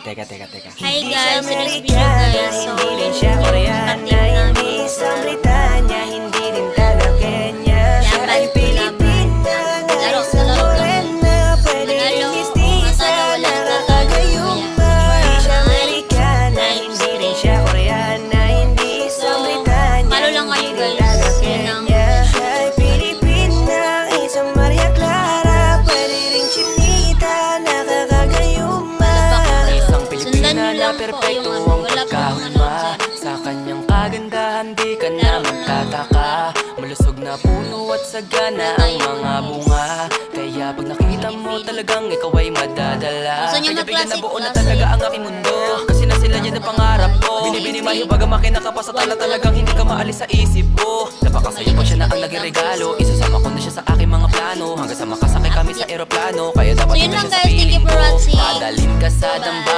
Teka. Hi guys, in this video guys, so hindi rin siya Koreana, hindi isang Britanya, hindi rin taga Kenya. Siya ay Pilipina, na isang Morena, pwede rin mistisa, nakakagayuma. Hindi siya Amerikana, hindi rin siya Koreana, hindi isang Britanya, Palo lang kayo, hindi rin guys. taga Yan ang- Kenya. Siya ay Pilipina, isang Maria Clara, pwede rin Chinita, nakakagayuma. Isang Sundan Pilipina nyo na lang po perpekto yung ang wala po akong pagkahuma. ano Sa kanyang kagandahan di ka na magtataka. Malusog na puno at sagana ang mga bunga. Kaya pag nakita mo talagang ikaw ay madadala. Gusto nyo Kaya bigla mag-classic nabuo na klase? talaga ang aking mundo. Kasi na sila yan ang pangarap ko. Binibini mahibaga makinaka pa sa tala, talagang hindi ka maalis sa isip ko. Napakasaya pag siya na ang naging regalo. Isasama ko na siya sa aking mga plano. Hanggang sa makasakay kami sa eroplano. Kaya dapat So yun ito lang siya sa guys, thank you piling for ko. watching. Dadalhin ka sa damba